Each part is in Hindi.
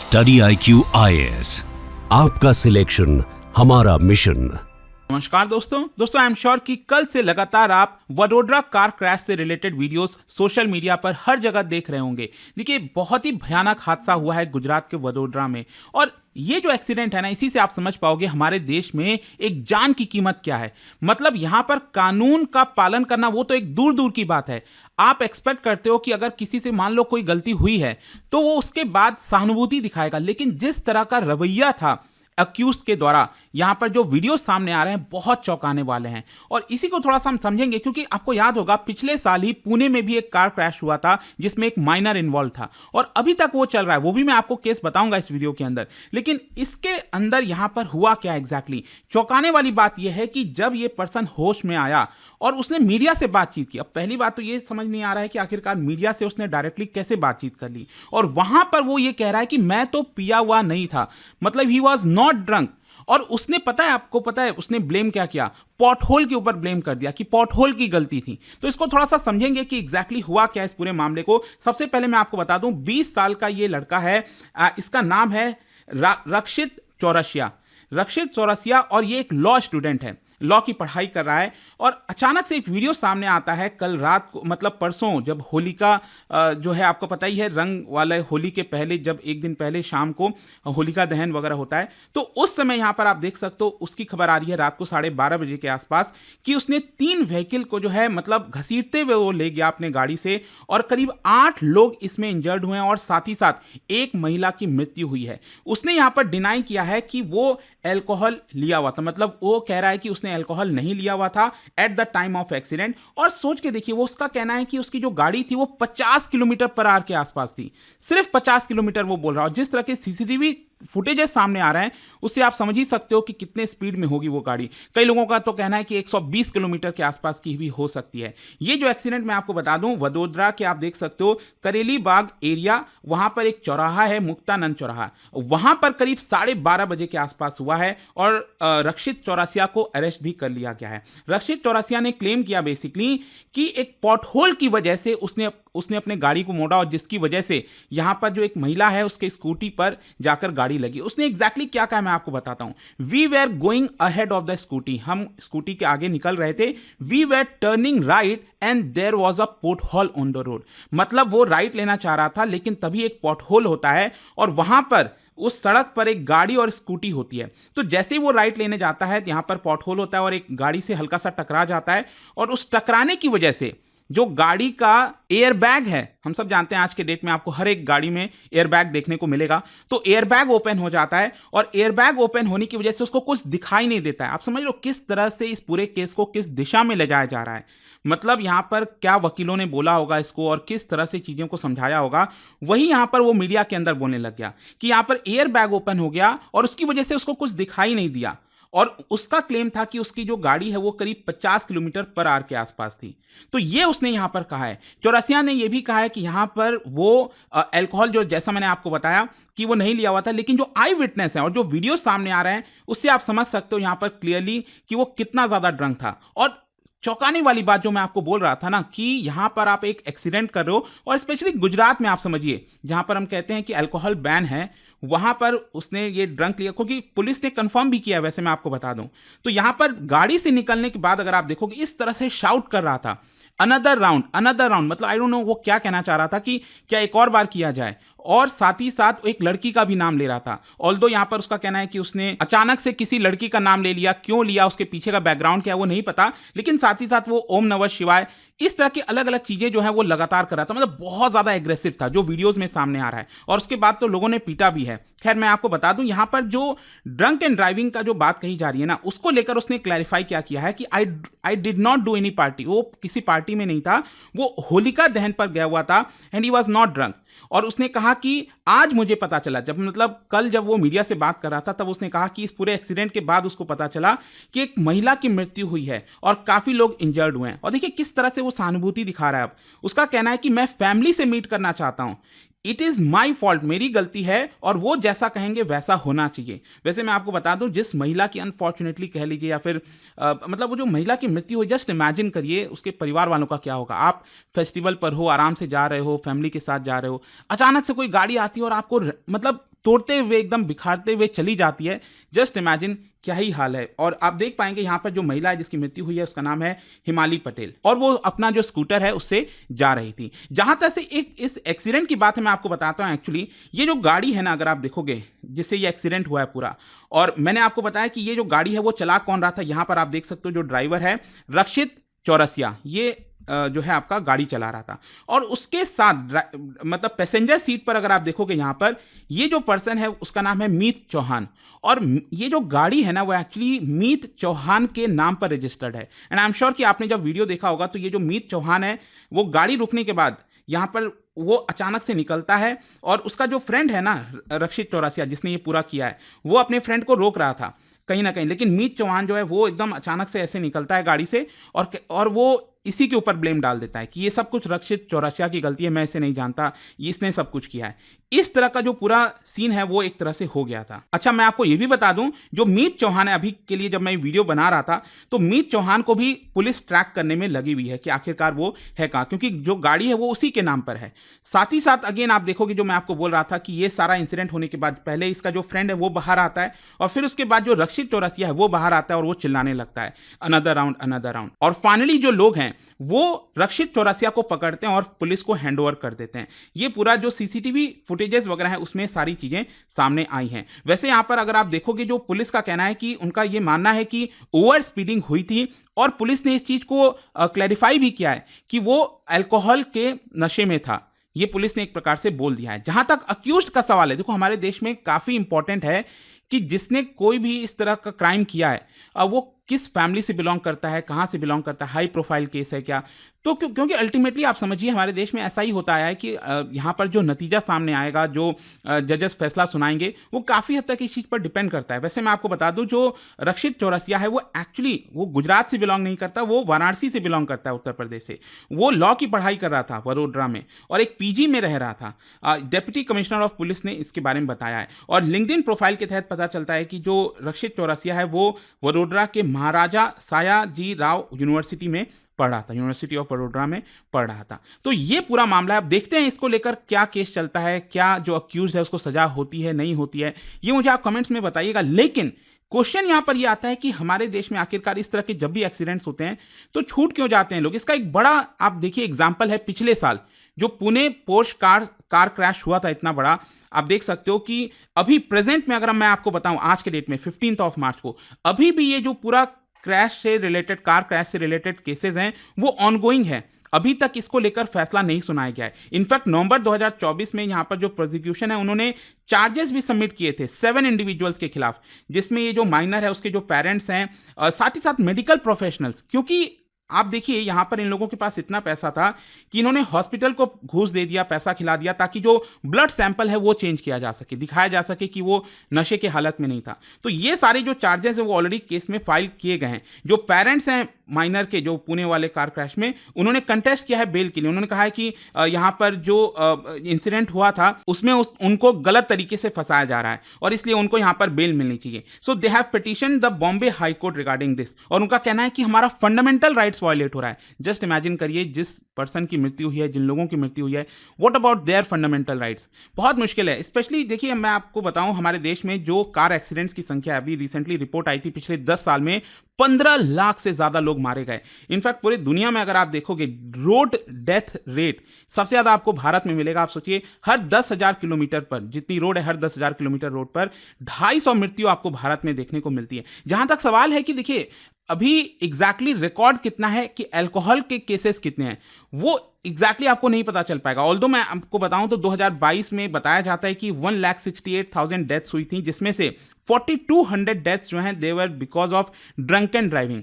स्टडी IQ IAS, आपका सिलेक्शन हमारा मिशन। नमस्कार दोस्तों आई एम श्योर कि कल से लगातार आप वडोदरा कार क्रैश से रिलेटेड वीडियोस सोशल मीडिया पर हर जगह देख रहे होंगे। देखिए, बहुत ही भयानक हादसा हुआ है गुजरात के वडोदरा में, और ये जो एक्सीडेंट है ना, इसी से आप समझ पाओगे हमारे देश में एक जान की कीमत क्या है। मतलब यहाँ पर कानून का पालन करना वो तो एक दूर दूर की बात है। आप एक्सपेक्ट करते हो कि अगर किसी से मान लो कोई गलती हुई है तो वो उसके बाद सहानुभूति दिखाएगा, लेकिन जिस तरह का रवैया था अक्यूज के द्वारा, यहां पर जो वीडियो सामने आ रहे हैं बहुत चौंकाने वाले हैं। और इसी को थोड़ा सा हम समझेंगे, क्योंकि आपको याद होगा पिछले साल ही पुणे में भी एक कार क्रैश हुआ था जिसमें एक माइनर इन्वॉल्व था, और अभी तक वो चल रहा है। वो भी मैं आपको केस बताऊंगा इस वीडियो के अंदर। लेकिन इसके अंदर यहां पर हुआ क्या एग्जैक्टली, चौंकाने वाली बात यह है कि जब ये पर्सन होश में आया और उसने मीडिया से बातचीत की। अब पहली बात तो ये समझ नहीं आ रहा है कि आखिरकार मीडिया से उसने डायरेक्टली कैसे बातचीत कर ली, और वहां पर वो ये कह रहा है कि मैं तो पिया हुआ नहीं था, मतलब ही वॉज नॉट ड्रंक। और उसने आपको पता है उसने ब्लेम क्या किया, पॉटहोल के ऊपर ब्लेम कर दिया कि पॉटहोल की गलती थी। तो इसको थोड़ा सा समझेंगे कि एग्जैक्टली हुआ क्या इस पूरे मामले को। सबसे पहले मैं आपको बता दूं, 20 साल का ये लड़का है, इसका नाम है रक्षित चौरसिया, और ये एक लॉ स्टूडेंट है, लॉ की पढ़ाई कर रहा है। और अचानक से एक वीडियो सामने आता है कल रात को, मतलब परसों, जब होलिका जो है, आपको पता ही है, रंग वाले होली के पहले, जब एक दिन पहले शाम को होलिका दहन वगैरह होता है, तो उस समय यहाँ पर आप देख सकते हो उसकी खबर आ रही है रात को 12:30 बजे के आसपास कि उसने 3 व्हीकल को जो है मतलब घसीटते हुए वो ले गया अपने गाड़ी से, और करीब 8 लोग इसमें इंजर्ड हुए हैं, और साथ ही साथ एक महिला की मृत्यु हुई है। उसने यहाँ पर डिनाई किया है कि वो एल्कोहल लिया हुआ था, मतलब वो कह रहा है कि उसने एल्कोहल नहीं लिया हुआ था at the time of accident. और सोच के देखिए, वो उसका कहना है कि उसकी जो गाड़ी थी वो 50 किलोमीटर पर आवर के आसपास थी, सिर्फ 50 किलोमीटर वो बोल रहा है। और जिस तरह के सीसीटीवी फुटेजेस सामने आ रहे हैं उससे आप समझ ही सकते हो कि कितने स्पीड में होगी वो गाड़ी। कई लोगों का तो कहना है कि 120 किलोमीटर के आसपास की भी हो सकती है। ये जो एक्सीडेंट मैं आपको बता दूं, वडोदरा के आप देख सकते हो करेली बाग एरिया, वहां पर एक चौराहा है, मुक्तानंद चौराहा, वहां पर करीब 12:30 बजे के आसपास हुआ है। और रक्षित चौरसिया को अरेस्ट भी कर लिया गया है। रक्षित चौरसिया ने क्लेम किया बेसिकली कि एक पॉटहोल की वजह से उसने अपने गाड़ी को मोड़ा, और जिसकी वजह से यहां पर जो एक महिला है उसके स्कूटी पर जाकर गाड़ी लगी। उसने एग्जैक्टली क्या कहा मैं आपको बताता हूं। We were going ahead of the scooty, हम स्कूटी के आगे निकल रहे थे। We were turning right and there was a pothole on the road, मतलब वो राइट लेना चाह रहा था, लेकिन तभी एक पोर्ट होल होता है, और वहां पर उस सड़क पर एक गाड़ी और स्कूटी होती है। तो जैसे ही वो राइट लेने जाता है, यहां पर पोर्ट होल होता है, और एक गाड़ी से हल्का सा टकरा जाता है, और उस टकराने की वजह से जो गाड़ी का एयर बैग है, हम सब जानते हैं आज के डेट में आपको हर एक गाड़ी में एयर बैग देखने को मिलेगा, तो एयर बैग ओपन हो जाता है, और एयर बैग ओपन होने की वजह से उसको कुछ दिखाई नहीं देता है। आप समझ लो किस तरह से इस पूरे केस को किस दिशा में ले जाया जा रहा है। मतलब यहां पर क्या वकीलों ने बोला होगा इसको, और किस तरह से चीजों को समझाया होगा, वही यहां पर वो मीडिया के अंदर बोलने लग गया कि यहां पर एयर बैग ओपन हो गया और उसकी वजह से उसको कुछ दिखाई नहीं दिया। और उसका क्लेम था कि उसकी जो गाड़ी है वो करीब 50 किलोमीटर पर आवर के आसपास थी। तो ये उसने यहां पर कहा है। चौरसिया ने यह भी कहा है कि यहां पर वो अल्कोहल, जो जैसा मैंने आपको बताया कि वो नहीं लिया हुआ था, लेकिन जो आई विटनेस है और जो वीडियो सामने आ रहे हैं उससे आप समझ सकते हो यहां पर क्लियरली कि वो कितना ज्यादा ड्रंक था। और चौंकाने वाली बात जो मैं आपको बोल रहा था ना, कि यहां पर आप एक एक्सीडेंट कर रहे हो, और स्पेशली गुजरात में आप समझिए जहां पर हम कहते हैं कि अल्कोहल बैन है, वहां पर उसने ये ड्रंक लिया, क्योंकि पुलिस ने कंफर्म भी किया, वैसे मैं आपको बता दूं। तो यहां पर गाड़ी से निकलने के बाद अगर आप देखोगे इस तरह से शाउट कर रहा था, अनदर राउंड, मतलब आई डोंट नो वो क्या कहना चाह रहा था कि क्या एक और बार किया जाए, और साथ ही साथ एक लड़की का भी नाम ले रहा था। ऑल्दो यहां पर उसका कहना है कि उसने अचानक से किसी लड़की का नाम ले लिया, क्यों लिया, उसके पीछे का बैकग्राउंड क्या है वो नहीं पता, लेकिन साथ ही साथ वो ओम नमः शिवाय, इस तरह की अलग अलग चीजें जो है वो लगातार कर रहा था। मतलब बहुत ज्यादा एग्रेसिव था, जो वीडियोस में सामने आ रहा है, और उसके बाद तो लोगों ने पीटा भी है। खैर, मैं आपको बता दूं, यहां पर जो ड्रंक एंड ड्राइविंग का जो बात कही जा रही है ना, उसको लेकर उसने क्लैरिफाई क्या किया है कि I did not do any party, वो किसी पार्टी में नहीं था, वो होलिका दहन पर गया हुआ था, and he was not drunk. और उसने कहा कि आज मुझे पता चला, जब मतलब कल जब वो मीडिया से बात कर रहा था, तब उसने कहा कि इस पूरे एक्सीडेंट के बाद उसको पता चला कि एक महिला की मृत्यु हुई है और काफी लोग इंजर्ड हुए हैं। और देखिए किस तरह से वो सहानुभूति दिखा रहा है। अब उसका कहना है कि मैं फैमिली से मीट करना चाहता हूं, इट इज माई फॉल्ट, मेरी गलती है, और वो जैसा कहेंगे वैसा होना चाहिए। वैसे मैं आपको बता दूं, जिस महिला की अनफॉर्चुनेटली कह लीजिए, या फिर मतलब वो जो महिला की मृत्यु हुई, जस्ट इमेजिन करिए उसके परिवार वालों का क्या होगा। आप फेस्टिवल पर हो, आराम से जा रहे हो, फैमिली के साथ जा रहे हो, अचानक से कोई गाड़ी आती है और आपको मतलब तोड़ते हुए, एकदम बिखारते हुए चली जाती है। जस्ट इमेजिन क्या ही हाल है। और आप देख पाएंगे यहाँ पर जो महिला है जिसकी मृत्यु हुई है उसका नाम है हिमाली पटेल, और वो अपना जो स्कूटर है उससे जा रही थी। जहां तक से एक इस एक्सीडेंट की बात है मैं आपको बताता हूँ। एक्चुअली ये जो गाड़ी है ना, अगर आप देखोगे जिससे ये एक्सीडेंट हुआ है पूरा, और मैंने आपको बताया कि ये जो गाड़ी है वो चला कौन रहा था। यहाँ पर आप देख सकते हो जो ड्राइवर है रक्षित चौरसिया, ये जो है आपका गाड़ी चला रहा था, और उसके साथ मतलब पैसेंजर सीट पर अगर आप देखोगे यहाँ पर ये जो पर्सन है उसका नाम है मीत चौहान, और ये जो गाड़ी है ना वो एक्चुअली मीत चौहान के नाम पर रजिस्टर्ड है। एंड आई एम श्योर कि आपने जब वीडियो देखा होगा तो ये जो मीत चौहान है वो गाड़ी रुकने के बाद यहाँ पर वो अचानक से निकलता है, और उसका जो फ्रेंड है ना रक्षित चौरसिया जिसने ये पूरा किया है, वो अपने फ्रेंड को रोक रहा था कहीं ना कहीं, लेकिन मीत चौहान जो है वो एकदम अचानक से ऐसे निकलता है गाड़ी से, और वो इसी के ऊपर ब्लेम डाल देता है कि ये सब कुछ रक्षित चौरसिया की गलती है, मैं इसे नहीं जानता, इसने सब कुछ किया है। इस तरह का जो पूरा सीन है वो एक तरह से हो गया था। अच्छा, मैं आपको ये भी बता दूं, जो मीत चौहान है, अभी के लिए जब मैं वीडियो बना रहा था तो मीत चौहान को भी पुलिस ट्रैक करने में लगी हुई है कि आखिरकार वो है कहाँ, क्योंकि जो गाड़ी है वो उसी के नाम पर है। साथ ही साथ अगेन आप देखोगे जो मैं आपको बोल रहा था कि ये सारा इंसिडेंट होने के बाद पहले इसका जो फ्रेंड है वो बाहर आता है, और फिर उसके बाद जो रक्षित चौरसिया है वो बाहर आता है और वो चिल्लाने लगता है अनदर राउंड अनदर राउंड, और फाइनली जो लोग हैं वो रक्षित चौरसिया को पकड़ते हैं और पुलिस को हैंडओवर कर देते हैं। ये पूरा जो सीसीटीवी फुटेजेस वगैरह है उसमें सारी चीजें सामने आई हैं। वैसे यहां पर अगर आप देखोगे जो पुलिस का कहना है कि उनका ये मानना है कि ओवर स्पीडिंग हुई थी, और पुलिस ने इस चीज को क्लैरिफाई भी किया है कि वो अल्कोहल के नशे में था। ये पुलिस ने एक प्रकार से बोल दिया है। जहां तक अक्यूज्ड का सवाल है, देखो हमारे देश में काफी इंपॉर्टेंट है कि जिसने कोई भी इस तरह का क्राइम किया है वो किस फैमिली से बिलोंग करता है, कहां से बिलोंग करता है, हाई प्रोफाइल केस है क्या। तो क्योंकि अल्टीमेटली आप समझिए हमारे देश में ऐसा ही होता आया है कि यहाँ पर जो नतीजा सामने आएगा, जो जजेस फैसला सुनाएंगे, वो काफ़ी हद तक इस चीज़ पर डिपेंड करता है। वैसे मैं आपको बता दूं जो रक्षित चौरसिया है वो एक्चुअली वो गुजरात से बिलोंग नहीं करता, वो वाराणसी से बिलोंग करता है, उत्तर प्रदेश से। वो लॉ की पढ़ाई कर रहा था वडोदरा में और एक पीजी में रह रहा था। डिप्टी कमिश्नर ऑफ पुलिस ने इसके बारे में बताया है, और लिंक्डइन प्रोफाइल के तहत पता चलता है कि जो रक्षित चौरसिया है वो वडोदरा के महाराजा सायाजी राव यूनिवर्सिटी में पढ़ रहा था, यूनिवर्सिटी ऑफ वडोदरा में पढ़ रहा था। तो ये पूरा मामला है। अब देखते हैं इसको लेकर क्या केस चलता है, क्या जो अक्यूज है उसको सजा होती है नहीं होती है, ये मुझे आप कमेंट्स में बताइएगा। लेकिन क्वेश्चन यहां पर यह आता है कि हमारे देश में आखिरकार इस तरह के जब भी एक्सीडेंट्स होते हैं तो छूट क्यों जाते हैं लोग। इसका एक बड़ा आप देखिए एग्जाम्पल है पिछले साल जो पुणे पोर्श कार क्रैश हुआ था, इतना बड़ा। आप देख सकते हो कि अभी प्रेजेंट में अगर मैं आपको बताऊं आज के डेट में 15 मार्च को अभी भी ये जो पूरा क्रैश से रिलेटेड, कार क्रैश से रिलेटेड केसेस हैं वो ऑनगोइंग है। अभी तक इसको लेकर फैसला नहीं सुनाया गया है। इनफैक्ट नवंबर 2024 में यहां पर जो प्रोसिक्यूशन है उन्होंने चार्जेस भी सबमिट किए थे 7 इंडिविजुअल्स के खिलाफ, जिसमें ये जो माइनर है उसके जो पेरेंट्स हैं, साथ ही साथ मेडिकल प्रोफेशनल्स। क्योंकि आप देखिए यहां पर इन लोगों के पास इतना पैसा था कि इन्होंने हॉस्पिटल को घूस दे दिया, पैसा खिला दिया, ताकि जो ब्लड सैंपल है वो चेंज किया जा सके, दिखाया जा सके कि वो नशे के हालत में नहीं था। तो ये सारे जो चार्जेस है वो ऑलरेडी केस में फाइल किए गए हैं। जो पेरेंट्स हैं माइनर के, जो पुणे वाले कार क्रैश में, उन्होंने कंटेस्ट किया है बेल के लिए। उन्होंने कहा है कि यहाँ पर जो इंसिडेंट हुआ था उसमें उनको गलत तरीके से फंसाया जा रहा है और इसलिए उनको यहाँ पर बेल मिलनी चाहिए। So they have petition the Bombay High Court regarding this, और उनका कहना है कि हमारा फंडामेंटल राइट्स वायलेट हो रहा है। जस्ट इमेजिन करिए जिस पर्सन की मृत्यु हुई है, जिन लोगों की मृत्यु हुई है, what about their fundamental rights. बहुत मुश्किल है। स्पेशली देखिए मैं आपको बताऊं हमारे देश में जो कार एक्सीडेंट्स की संख्या अभी रिसेंटली रिपोर्ट आई थी, पिछले 10 साल में 15 लाख से ज्यादा लोग मारे गए। इनफैक्ट पूरी दुनिया में अगर आप देखोगे रोड डेथ रेट सबसे ज्यादा आपको भारत में मिलेगा। आप सोचिए हर 10,000 किलोमीटर पर, जितनी रोड है हर 10,000 किलोमीटर रोड पर 250 मृत्यु आपको भारत में देखने को मिलती है। जहां तक सवाल है कि देखिए अभी एग्जैक्टली रिकॉर्ड कितना है कि अल्कोहल के केसेस कितने हैं, वो एग्जैक्टली आपको नहीं पता चल पाएगा। ऑल्दो मैं आपको बताऊं तो 2022 में बताया जाता है कि 1,68,000 डेथ्स हुई थी, जिसमें से 4,200 डेथ्स जो हैं दे were because of drunken driving,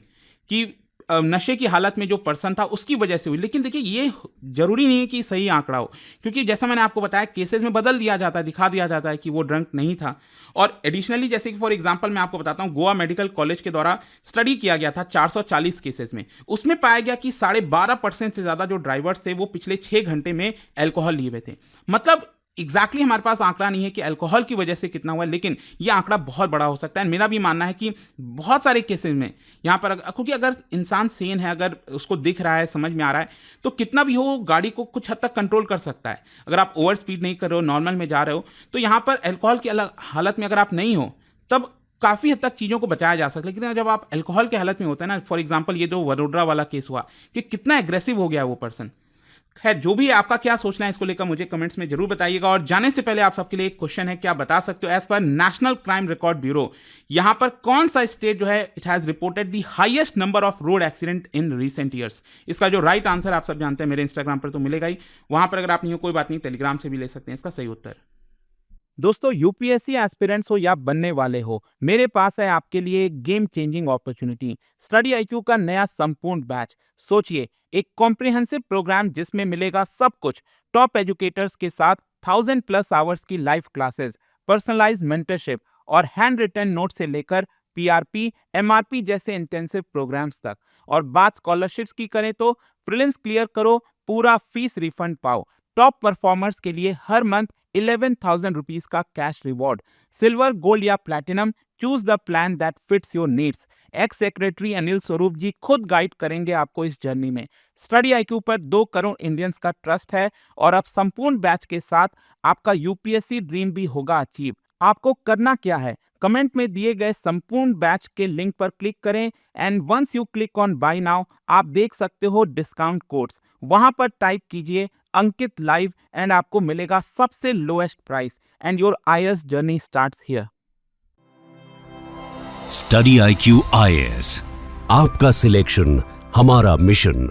कि नशे की हालत में जो पर्सन था उसकी वजह से हुई। लेकिन देखिए ये जरूरी नहीं है कि सही आंकड़ा हो, क्योंकि जैसा मैंने आपको बताया केसेस में बदल दिया जाता है, दिखा दिया जाता है कि वो ड्रंक नहीं था। और एडिशनली जैसे कि फॉर एग्जांपल मैं आपको बताता हूं, गोवा मेडिकल कॉलेज के द्वारा स्टडी किया गया था 440 केसेस में, उसमें पाया गया कि 12.5% से ज्यादा जो ड्राइवर्स थे वो पिछले 6 घंटे में अल्कोहल लिए हुए थे। मतलब एग्जैक्टली हमारे पास आंकड़ा नहीं है कि अल्कोहल की वजह से कितना हुआ है, लेकिन ये आंकड़ा बहुत बड़ा हो सकता है। मेरा भी मानना है कि बहुत सारे केसेस में यहाँ पर क्योंकि अगर इंसान सेन है, अगर उसको दिख रहा है, समझ में आ रहा है, तो कितना भी हो गाड़ी को कुछ हद तक कंट्रोल कर सकता है। अगर आप ओवर स्पीड नहीं कर रहे हो, नॉर्मल में जा रहे हो, तो यहाँ पर अल्कोहल की अलग हालत में अगर आप नहीं हो तब काफ़ी हद तक चीज़ों को बचाया जा सकता है। लेकिन जब आप अल्कोहल की हालत में होते हैं ना, फॉर एग्जांपल ये जो वडोदरा वाला केस हुआ कि कितना एग्रेसिव हो गया वो पर्सन। खैर, जो भी है, आपका क्या सोचना है इसको लेकर मुझे कमेंट्स में जरूर बताइएगा। और जाने से पहले आप सबके लिए एक क्वेश्चन है, क्या बता सकते हो as per national crime record bureau यहां पर कौन सा स्टेट जो है it has reported the highest number of road accident in recent years? इसका जो राइट आंसर आप सब जानते हैं, मेरे इंस्टाग्राम पर तो मिलेगा ही, वहां पर अगर आप नहीं हो कोई बात नहीं, टेलीग्राम से भी ले सकते हैं इसका सही उत्तर। दोस्तों, यूपीएससी एस्पिरेंट्स हो या बनने वाले हो, मेरे पास है आपके लिए एक game changing opportunity, study IQ का नया संपूर्ण बैच। सोचिए, एक कॉम्प्रिहेंसिव प्रोग्राम जिसमें मिलेगा सब कुछ, टॉप एजुकेटर्स के साथ 1000+ आवर्स की लाइव क्लासेस, पर्सनलाइज्ड मेंटरशिप और हैंड रिटन नोट से लेकर पीआरपी, एमआरपी जैसे इंटेंसिव प्रोग्राम्स तक। और बात स्कॉलरशिप्स की करें तो प्रीलिम्स क्लियर करो, पूरा फीस रिफंड पाओ। टॉप परफॉर्मर्स के लिए हर मंथ 11,000 रुपीज का कैश रिवॉर्ड। सिल्वर, गोल्ड या platinum, choose the plan that fits your needs. X secretary Anil Swarup जी खुद गाइड करेंगे आपको इस जर्नी में। स्टडी आईक्यू पर 2 करोड़ इंडियंस का ट्रस्ट है और अब संपूर्ण बैच के साथ आपका यूपीएससी ड्रीम भी होगा अचीव। आपको करना क्या है, कमेंट में दिए गए संपूर्ण बैच के लिंक पर क्लिक करें and once you click on buy now, आप देख सकते हो डिस्काउंट कोड्स। वहां पर टाइप कीजिए अंकित लाइव एंड आपको मिलेगा सबसे lowest price and your IAS journey starts here. Study IQ IAS, आपका सिलेक्शन हमारा मिशन।